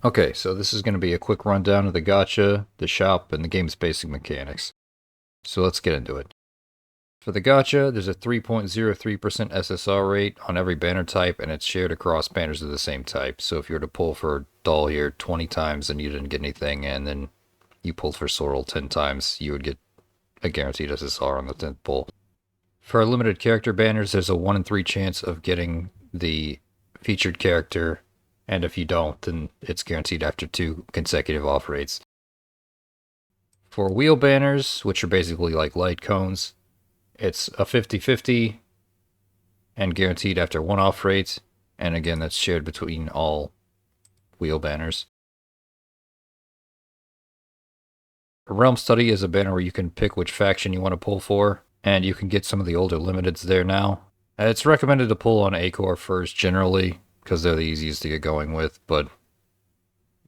Okay, so this is going to be a quick rundown of the gacha, the shop, and the game's basic mechanics. So let's get into it. For the gacha, there's a 3.03% SSR rate on every banner type, and it's shared across banners of the same type. So if you were to pull for Doll here 20 times and you didn't get anything, and then you pulled for Sorrel 10 times, you would get a guaranteed SSR on the 10th pull. For our limited character banners, there's a 1 in 3 chance of getting the featured character, and if you don't, then it's guaranteed after 2 consecutive off rates. For wheel banners, which are basically like light cones, it's a 50-50 and guaranteed after 1 off rate, and again, that's shared between all wheel banners. A Realm Study is a banner where you can pick which faction you want to pull for, and you can get some of the older limiteds there now. It's recommended to pull on Aequor first generally, because they're the easiest to get going with, but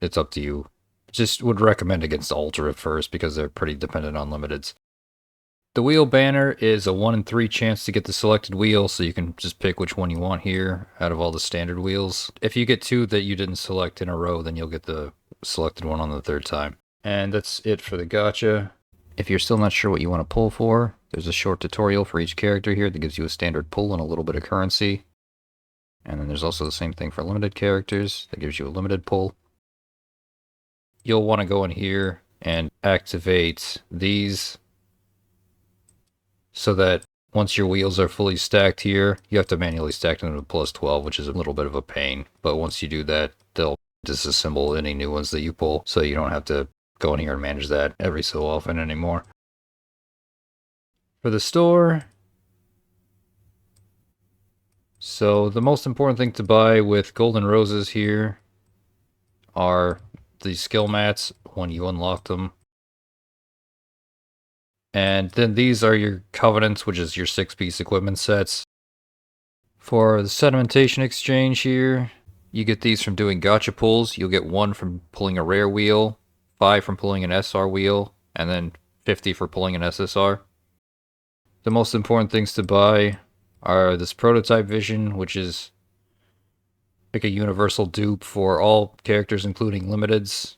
it's up to you. Just would recommend against Alter at first, because they're pretty dependent on limiteds. The wheel banner is a 1 in 3 chance to get the selected wheel, so you can just pick which one you want here out of all the standard wheels. If you get 2 that you didn't select in a row, then you'll get the selected one on the 3rd time. And that's it for the gacha. If you're still not sure what you want to pull for, there's a short tutorial for each character here that gives you a standard pull and a little bit of currency. And then there's also the same thing for limited characters that gives you a limited pull. You'll want to go in here and activate these so that once your wheels are fully stacked here, you have to manually stack them to plus 12, which is a little bit of a pain. But once you do that, they'll disassemble any new ones that you pull, so you don't have to go in here and manage that every so often anymore. For the store, so the most important thing to buy with golden roses here are the skill mats when you unlock them. And then these are your covenants, which is your 6-piece equipment sets. For the sedimentation exchange here, you get these from doing gacha pulls. You'll get 1 from pulling a rare wheel, 5 from pulling an SR wheel, and then 50 for pulling an SSR. The most important things to buy are this prototype vision, which is like a universal dupe for all characters, including limiteds.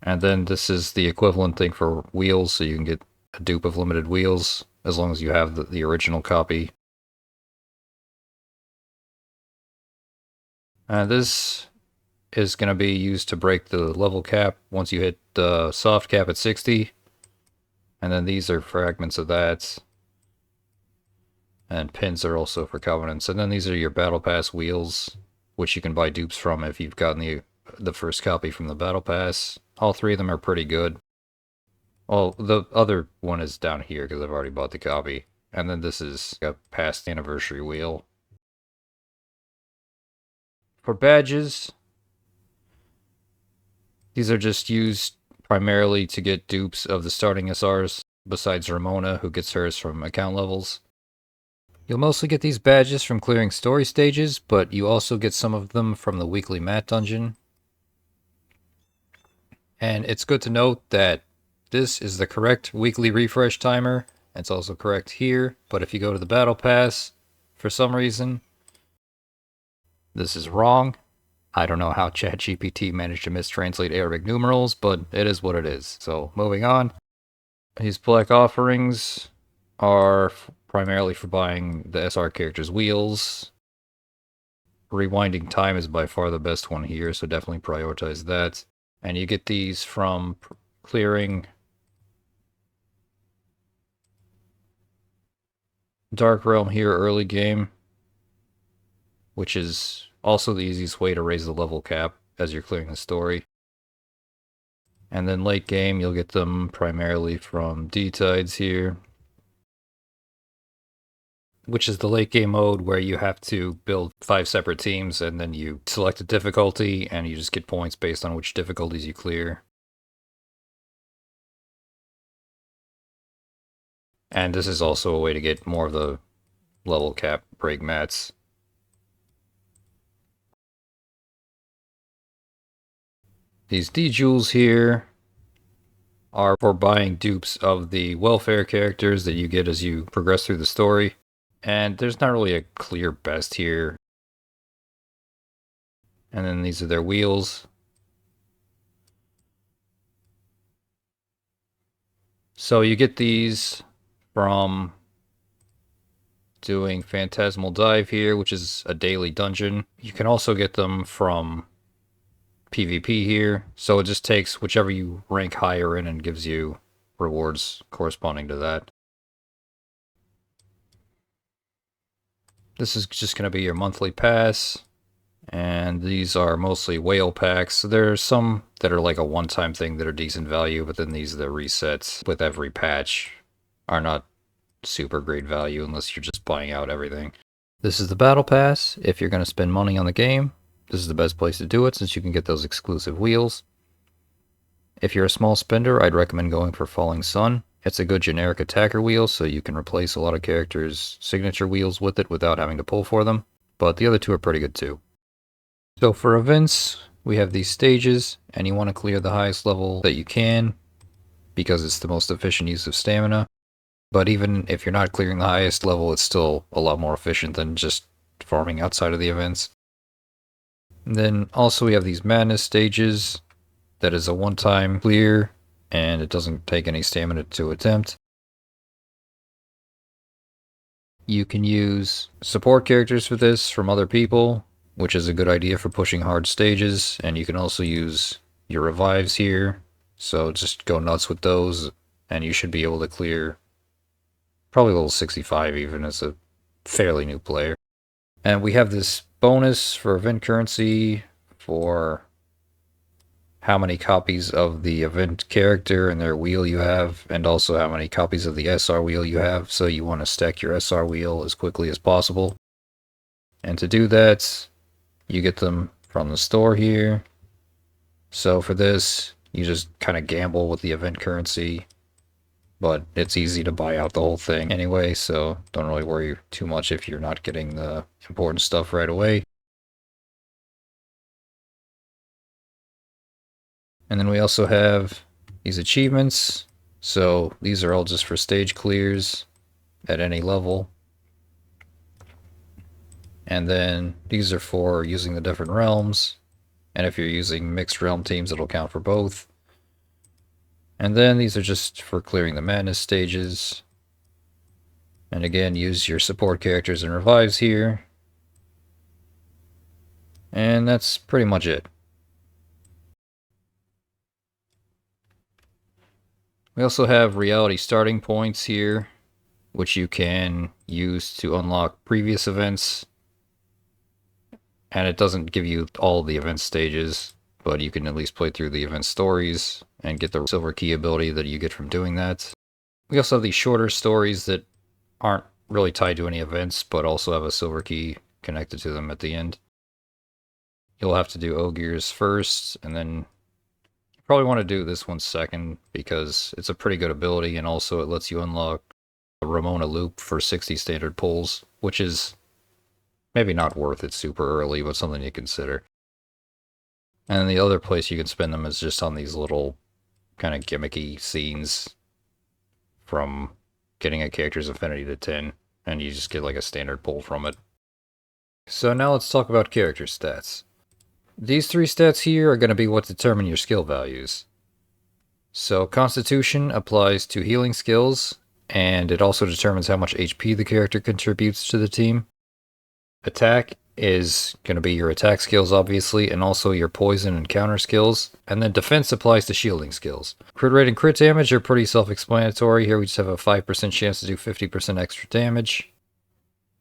And then this is the equivalent thing for wheels, so you can get a dupe of limited wheels, as long as you have the original copy. This is going to be used to break the level cap once you hit the soft cap at 60. And then these are fragments of that. And pins are also for covenants. And then these are your battle pass wheels, which you can buy dupes from if you've gotten the first copy from the battle pass. All 3 of them are pretty good. Well, the other one is down here because I've already bought the copy. And then this is a past anniversary wheel. For badges, these are just used primarily to get dupes of the starting SRs, besides Ramona, who gets hers from account levels. You'll mostly get these badges from clearing story stages, but you also get some of them from the weekly mat dungeon. And it's good to note that this is the correct weekly refresh timer. It's also correct here, but if you go to the battle pass, for some reason, this is wrong. I don't know how ChatGPT managed to mistranslate Arabic numerals, but it is what it is. So, moving on. These black offerings are primarily for buying the SR character's wheels. Rewinding time is by far the best one here, so definitely prioritize that. And you get these from clearing Dark Realm here early game, which is also the easiest way to raise the level cap as you're clearing the story. And then late game, you'll get them primarily from D-Tides here, which is the late game mode where you have to build 5 separate teams, and then you select a difficulty, and you just get points based on which difficulties you clear. And this is also a way to get more of the level cap break mats. These D-Jewels here are for buying dupes of the welfare characters that you get as you progress through the story. And there's not really a clear best here. And then these are their wheels. So you get these from doing Phantasmal Dive here, which is a daily dungeon. You can also get them from PvP here. So it just takes whichever you rank higher in and gives you rewards corresponding to that. This is just going to be your monthly pass. And these are mostly whale packs. There's some that are like a one-time thing that are decent value, but then these, the resets with every patch, are not super great value unless you're just buying out everything. This is the battle pass. If you're going to spend money on the game, this is the best place to do it since you can get those exclusive wheels. If you're a small spender, I'd recommend going for Falling Sun. It's a good generic attacker wheel, so you can replace a lot of characters' signature wheels with it without having to pull for them, but the other two are pretty good too. So for events, we have these stages, and you want to clear the highest level that you can, because it's the most efficient use of stamina. But even if you're not clearing the highest level, it's still a lot more efficient than just farming outside of the events. And then also we have these madness stages. That is a one-time clear, and it doesn't take any stamina to attempt. You can use support characters for this from other people, which is a good idea for pushing hard stages, and you can also use your revives here, so just go nuts with those, and you should be able to clear probably level 65 even as a fairly new player. And we have this bonus for event currency for how many copies of the event character and their wheel you have, and also how many copies of the SR wheel you have, so you want to stack your SR wheel as quickly as possible. And to do that, you get them from the store here. So for this, you just kind of gamble with the event currency, but it's easy to buy out the whole thing anyway, so don't really worry too much if you're not getting the important stuff right away. And then we also have these achievements. So these are all just for stage clears at any level. And then these are for using the different realms. And if you're using mixed realm teams, it'll count for both. And then these are just for clearing the madness stages. And again, use your support characters and revives here. And that's pretty much it. We also have reality starting points here, which you can use to unlock previous events. And it doesn't give you all the event stages, but you can at least play through the event stories and get the silver key ability that you get from doing that. We also have these shorter stories that aren't really tied to any events, but also have a silver key connected to them at the end. You'll have to do Ogiers first, and then you probably want to do this one second, because it's a pretty good ability, and also it lets you unlock a Ramona loop for 60 standard pulls, which is maybe not worth it super early, but something to consider. And the other place you can spend them is just on these little kind of gimmicky scenes from getting a character's affinity to 10, and you just get like a standard pull from it. So now let's talk about character stats. These three stats here are going to be what determine your skill values. So Constitution applies to healing skills, and it also determines how much HP the character contributes to the team. Attack is going to be your attack skills, obviously, and also your poison and counter skills. And then defense applies to shielding skills. Crit rate and crit damage are pretty self-explanatory. Here we just have a 5% chance to do 50% extra damage.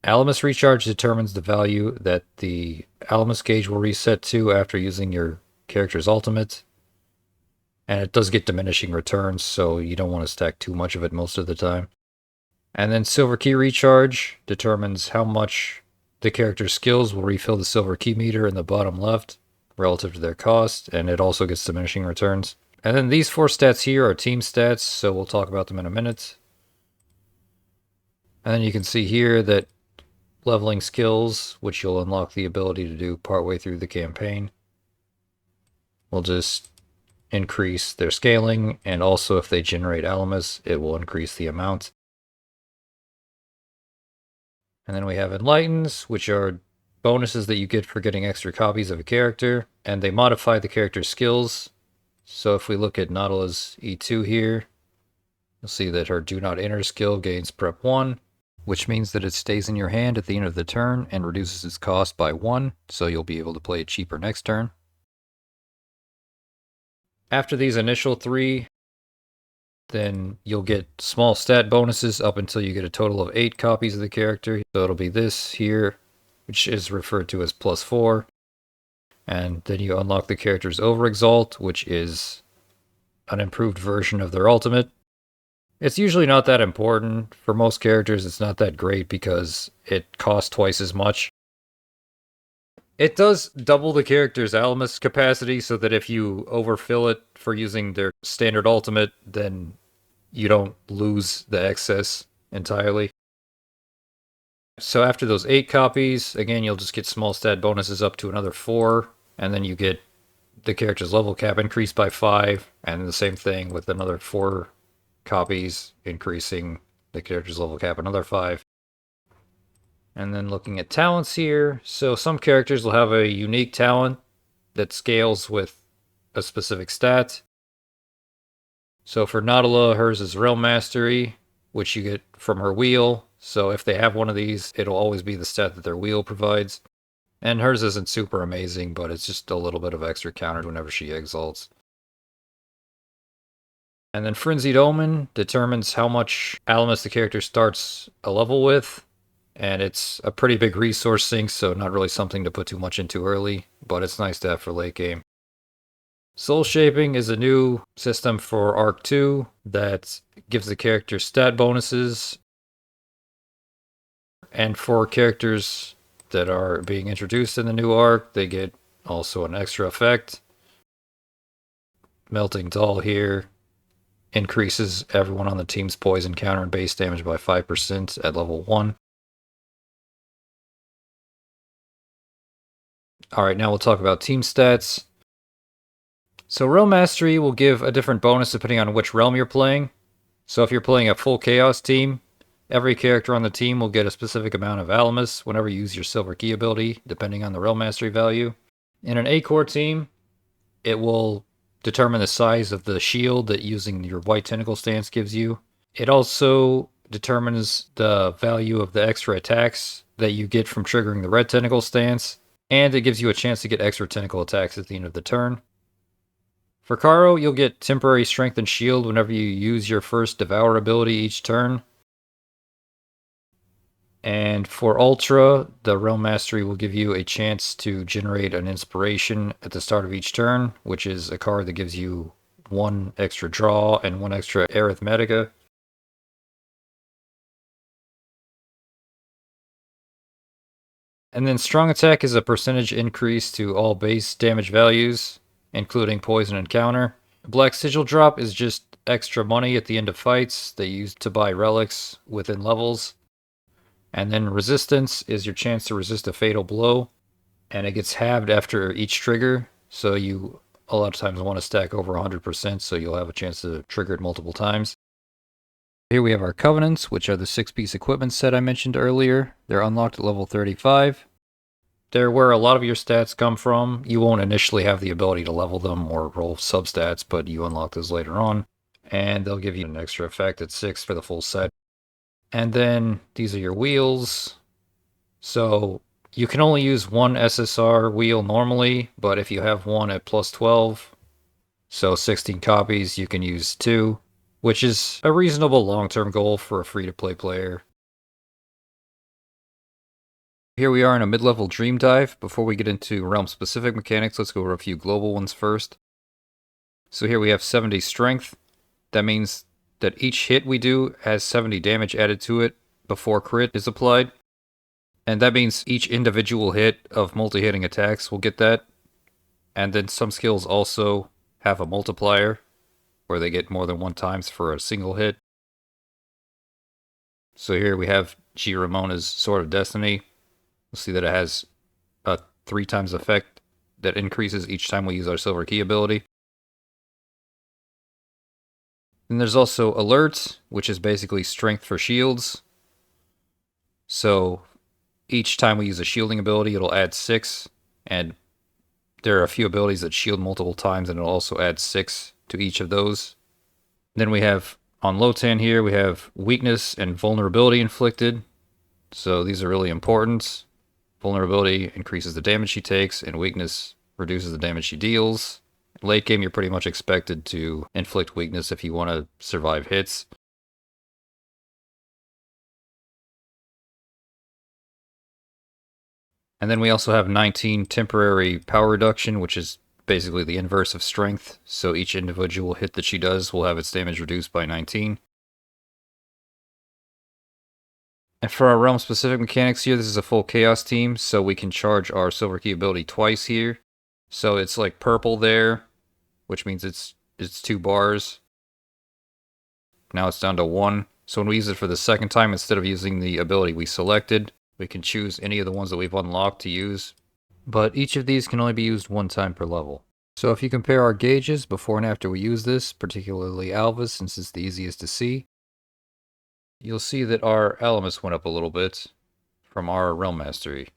Alamus recharge determines the value that the Alamus gauge will reset to after using your character's ultimate. And it does get diminishing returns, so you don't want to stack too much of it most of the time. And then silver key recharge determines how much the character's skills will refill the silver key meter in the bottom left relative to their cost, and it also gets diminishing returns. And then these four stats here are team stats, so we'll talk about them in a minute. And then you can see here that leveling skills, which you'll unlock the ability to do partway through the campaign, will just increase their scaling, and also if they generate Alamus, it will increase the amount. And then we have Enlightens, which are bonuses that you get for getting extra copies of a character, and they modify the character's skills. So if we look at Nautilus E2 here, you'll see that her Do Not Enter skill gains prep 1, which means that it stays in your hand at the end of the turn and reduces its cost by 1, so you'll be able to play it cheaper next turn. After these initial 3, then you'll get small stat bonuses up until you get a total of 8 copies of the character. So it'll be this here, which is referred to as +4. And then you unlock the character's Overexalt, which is an improved version of their ultimate. It's usually not that important. For most characters, it's not that great because it costs twice as much. It does double the character's Alamus capacity, so that if you overfill it for using their standard ultimate, then you don't lose the excess entirely. So after those 8 copies, again, you'll just get small stat bonuses up to another 4, and then you get the character's level cap increased by 5, and the same thing with another 4 copies, increasing the character's level cap another 5. And then looking at talents here, so some characters will have a unique talent that scales with a specific stat. So for Nautila, hers is Realm Mastery, which you get from her wheel. So if they have one of these, it'll always be the stat that their wheel provides. And hers isn't super amazing, but it's just a little bit of extra counter whenever she exalts. And then Frenzied Omen determines how much Alamus the character starts a level with. And it's a pretty big resource sink, so not really something to put too much into early, but it's nice to have for late game. Soul Shaping is a new system for Arc 2 that gives the character stat bonuses. And for characters that are being introduced in the new arc, they get also an extra effect. Melting Doll here increases everyone on the team's poison counter and base damage by 5% at level 1. Alright, now we'll talk about team stats. So Realm Mastery will give a different bonus depending on which realm you're playing. So if you're playing a full Chaos team, every character on the team will get a specific amount of Alamus whenever you use your Silver Key ability, depending on the Realm Mastery value. In an Aequor team, it will determine the size of the shield that using your White Tentacle stance gives you. It also determines the value of the extra attacks that you get from triggering the Red Tentacle stance, and it gives you a chance to get extra tentacle attacks at the end of the turn. For Caro, you'll get temporary strength and shield whenever you use your first Devour ability each turn. And for Ultra, the Realm Mastery will give you a chance to generate an inspiration at the start of each turn, which is a card that gives you 1 extra draw and 1 extra Arithmetica. And then Strong Attack is a percentage increase to all base damage values, including poison and counter. Black Sigil Drop is just extra money at the end of fights that you use to buy relics within levels. And then Resistance is your chance to resist a fatal blow, and it gets halved after each trigger, so you a lot of times want to stack over 100%, so you'll have a chance to trigger it multiple times. Here we have our Covenants, which are the 6-piece equipment set I mentioned earlier. They're unlocked at level 35. They're where a lot of your stats come from. You won't initially have the ability to level them or roll substats, but you unlock those later on. And they'll give you an extra effect at 6 for the full set. And then these are your wheels. So you can only use 1 SSR wheel normally, but if you have one at +12, so 16 copies, you can use 2, which is a reasonable long-term goal for a free-to-play player. Here we are in a mid-level Dream Dive. Before we get into realm-specific mechanics, let's go over a few global ones first. So here we have 70 strength. That means that each hit we do has 70 damage added to it before crit is applied. And that means each individual hit of multi-hitting attacks will get that. And then some skills also have a multiplier, where they get more than 1 times for a single hit. So here we have G. Ramona's Sword of Destiny. You'll see that it has a 3 times effect that increases each time we use our Silver Key ability. Then there's also Alert, which is basically strength for shields. So Each time we use a shielding ability, it'll add 6, and there are a few abilities that shield multiple times, and it'll also add 6 to each of those. Then we have, on Lotan here, we have weakness and vulnerability inflicted. So these are really important. Vulnerability increases the damage she takes, and weakness reduces the damage she deals. Late game, you're pretty much expected to inflict weakness if you want to survive hits. And then we also have 19 temporary power reduction, which is basically the inverse of strength. So each individual hit that she does will have its damage reduced by 19. And for our realm-specific mechanics here, this is a full Chaos team, so we can charge our Silver Key ability twice here. So it's like purple there, which means it's 2 bars. Now it's down to 1. So when we use it for the second time, instead of using the ability we selected, we can choose any of the ones that we've unlocked to use. But each of these can only be used 1 time per level. So if you compare our gauges before and after we use this, particularly Alva's, since it's the easiest to see, you'll see that our Alamus went up a little bit from our Realm Mastery.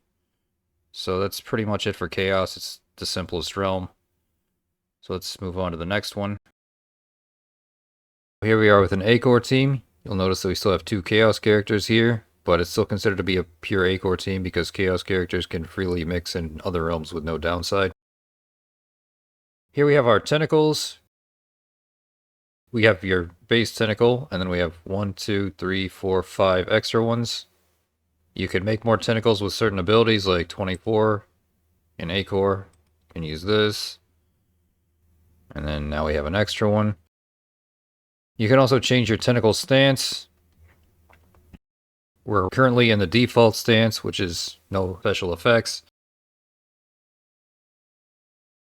So that's pretty much it for Chaos. It's the simplest realm. So let's move on to the next one. Here we are with an Aequor team. You'll notice that we still have 2 Chaos characters here, but it's still considered to be a pure Aequor team because Chaos characters can freely mix in other realms with no downside. Here we have our tentacles. We have your base tentacle, and then we have 1, 2, 3, 4, 5 extra ones. You can make more tentacles with certain abilities, like 24 in Aequor. You can use this. And then now we have an extra one. You can also change your tentacle stance. We're currently in the default stance, which is no special effects.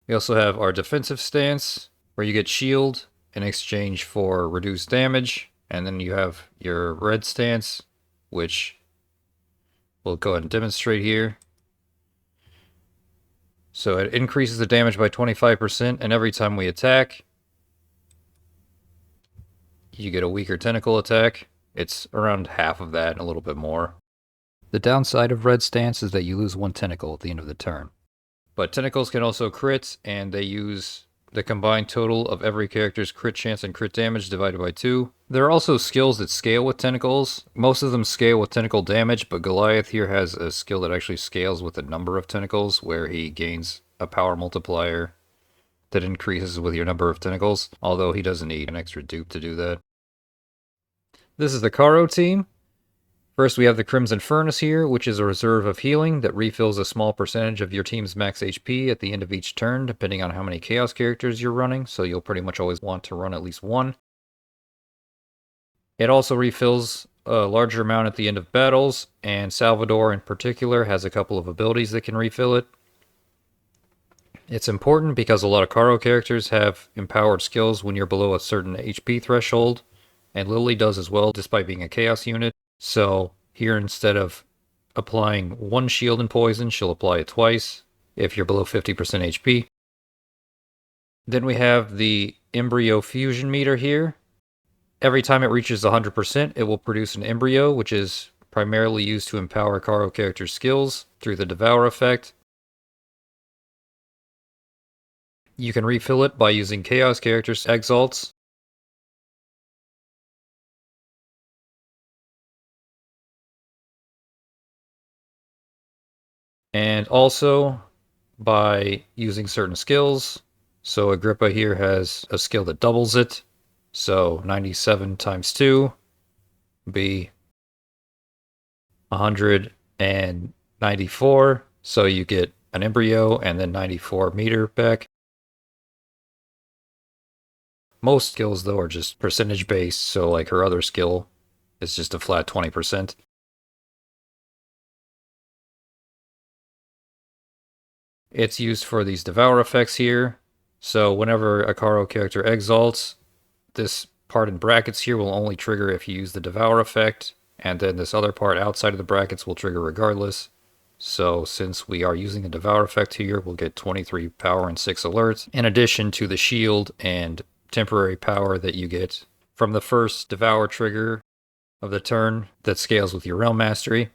We also have our defensive stance, where you get shield in exchange for reduced damage. And then you have your red stance, which we'll go ahead and demonstrate here. So it increases the damage by 25%, and every time we attack, you get a weaker tentacle attack. It's around half of that and a little bit more. The downside of red stance is that you lose 1 tentacle at the end of the turn. But tentacles can also crit, and they use the combined total of every character's crit chance and crit damage divided by 2. There are also skills that scale with tentacles. Most of them scale with tentacle damage, but Goliath here has a skill that actually scales with the number of tentacles, where he gains a power multiplier that increases with your number of tentacles, although he doesn't need an extra dupe to do that. This is the Caro team. First, we have the Crimson Furnace here, which is a reserve of healing that refills a small percentage of your team's max HP at the end of each turn, depending on how many Chaos characters you're running, so you'll pretty much always want to run at least 1. It also refills a larger amount at the end of battles, and Salvador in particular has a couple of abilities that can refill it. It's important because a lot of Caro characters have empowered skills when you're below a certain HP threshold, and Lily does as well, despite being a Chaos unit. So here, instead of applying 1 shield and poison, she'll apply it twice if you're below 50% HP. Then we have the Embryo Fusion Meter here. Every time it reaches 100%, it will produce an embryo, which is primarily used to empower Caro character skills through the Devour effect. You can refill it by using Chaos characters' exalts. And also by using certain skills. So Agrippa here has a skill that doubles it. So 97 times 2 would be 194. So you get an embryo and then 94 meter back. Most skills, though, are just percentage based. So like her other skill is just a flat 20%. It's used for these Devour effects here. So whenever a Caro character exalts, this part in brackets here will only trigger if you use the Devour effect, and then this other part outside of the brackets will trigger regardless. So since we are using the Devour effect here, we'll get 23 power and 6 alerts, in addition to the shield and temporary power that you get from the first Devour trigger of the turn that scales with your Realm Mastery.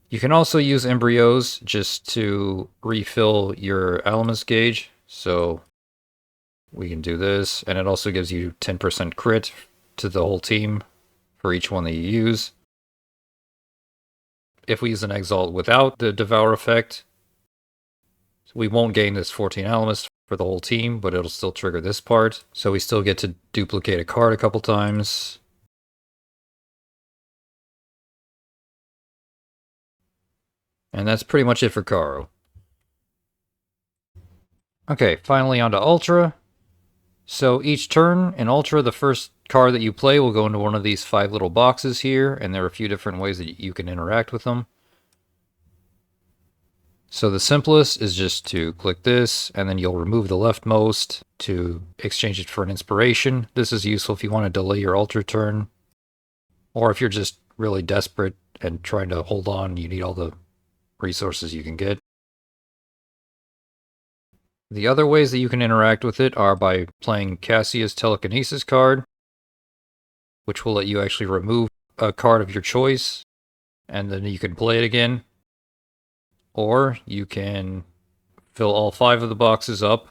You can also use embryos just to refill your elements gauge. So we can do this, and it also gives you 10% crit to the whole team for each one that you use. If we use an Exalt without the Devour effect, we won't gain this 14 elements for the whole team, but it'll still trigger this part. So we still get to duplicate a card a couple times. And that's pretty much it for Caro. Okay, finally onto Ultra. So each turn in Ultra, the first card that you play will go into one of these 5 little boxes here, and there are a few different ways that you can interact with them. So the simplest is just to click this, and then you'll remove the leftmost to exchange it for an inspiration. This is useful if you want to delay your Ultra turn, or if you're just really desperate and trying to hold on, you need all the resources you can get. The other ways that you can interact with it are by playing Cassia's Telekinesis card, which will let you actually remove a card of your choice, and then you can play it again. Or you can fill all 5 of the boxes up,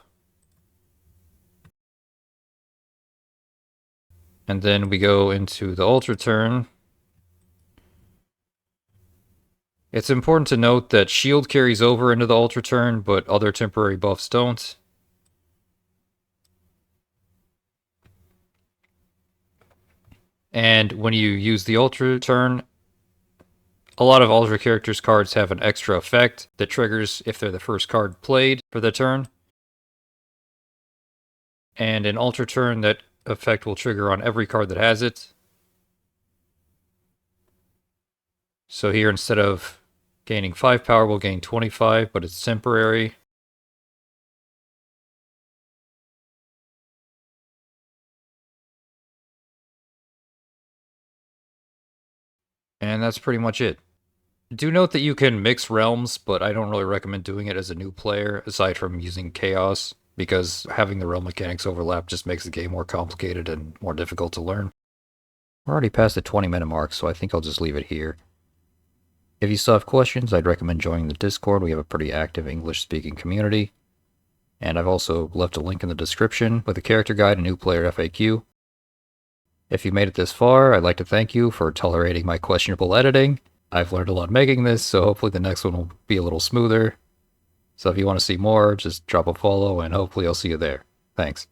and then we go into the Ultra turn. It's important to note that shield carries over into the Ultra turn, but other temporary buffs don't. And when you use the Ultra turn, a lot of Ultra characters' cards have an extra effect that triggers if they're the first card played for the turn. And in Ultra turn, that effect will trigger on every card that has it. So here, instead of gaining 5 power, we'll gain 25, but it's temporary. And that's pretty much it. Do note that you can mix realms, but I don't really recommend doing it as a new player, aside from using Chaos, because having the realm mechanics overlap just makes the game more complicated and more difficult to learn. We're already past the 20-minute mark, so I think I'll just leave it here. If you still have questions, I'd recommend joining the Discord. We have a pretty active English-speaking community. And I've also left a link in the description with a character guide and new player FAQ. If you made it this far, I'd like to thank you for tolerating my questionable editing. I've learned a lot making this, so hopefully the next one will be a little smoother. So if you want to see more, just drop a follow, and hopefully I'll see you there. Thanks.